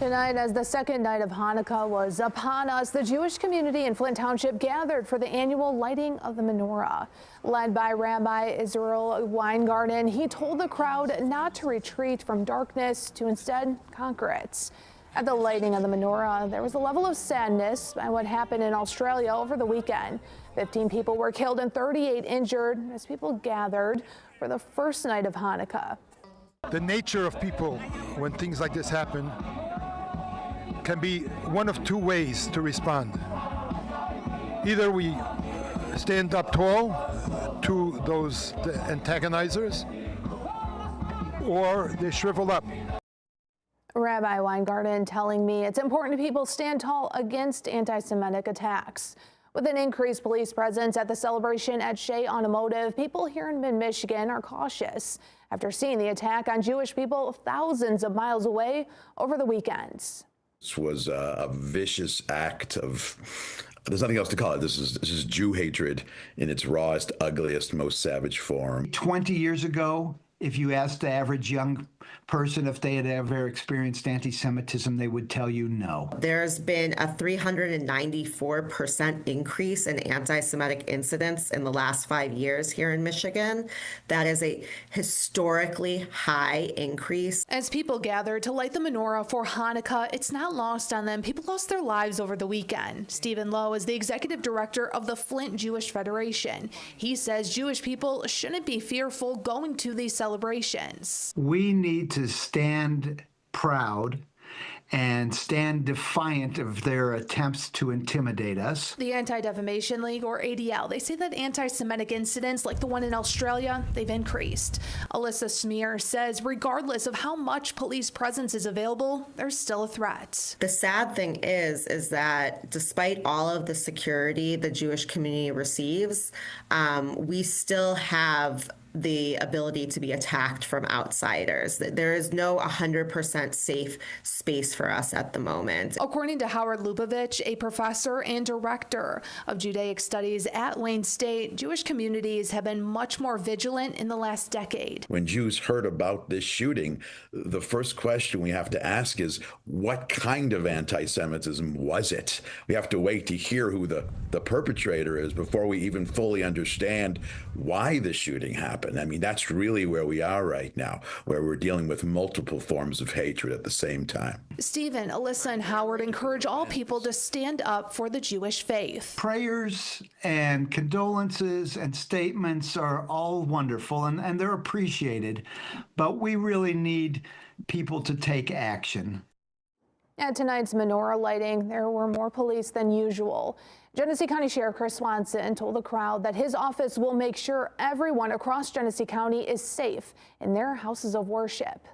Tonight, as the second night of Hanukkah was upon us, the Jewish community in Flint Township gathered for the annual lighting of the menorah. Led by Rabbi Israel Weingarten, he told the crowd not to retreat from darkness, to instead conquer it. At the lighting of the menorah, there was a level of sadness by what happened in Australia over the weekend. 15 people were killed and 38 injured as people gathered for the first night of Hanukkah. The nature of people when things like this happen can be one of two ways to respond. Either we stand up tall to those antagonizers, or they shrivel up. Rabbi Weingarten telling me it's important people stand tall against anti-Semitic attacks. With an increased police presence at the celebration at Shea Automotive, people here in Mid-Michigan are cautious after seeing the attack on Jewish people thousands of miles away over the weekends. This was a vicious act of, there's nothing else to call it. This is Jew hatred in its rawest, ugliest, most savage form. 20 years ago, if you asked the average young person if they had ever experienced anti-Semitism, they would tell you no. There's been a 394% increase in anti-Semitic incidents in the last 5 years here in Michigan. That is a historically high increase. As people gather to light the menorah for Hanukkah, it's not lost on them. People lost their lives over the weekend. Stephen Lowe is the executive director of the Flint Jewish Federation. He says Jewish people shouldn't be fearful going to these celebrations. We need to stand proud and stand defiant of their attempts to intimidate us. The Anti-Defamation League, or ADL, they say that anti-Semitic incidents like the one in Australia, they've increased. Alyssa Smear says regardless of how much police presence is available, there's still a threat. The sad thing is that despite all of the security the Jewish community receives, we still have the ability to be attacked from outsiders. There is no 100% safe space for us at the moment. According to Howard Lupovich, a professor and director of Judaic Studies at Wayne State, Jewish communities have been much more vigilant in the last decade. When Jews heard about this shooting, the first question we have to ask is, what kind of anti-Semitism was it? We have to wait to hear who the perpetrator is before we even fully understand why the shooting happened. I mean, that's really where we are right now, where we're dealing with multiple forms of hatred at the same time. Stephen, Alyssa, and Howard encourage all people to stand up for the Jewish faith. Prayers and condolences and statements are all wonderful, and they're appreciated, but we really need people to take action. At tonight's menorah lighting, there were more police than usual. Genesee County Sheriff Chris Swanson told the crowd that his office will make sure everyone across Genesee County is safe in their houses of worship.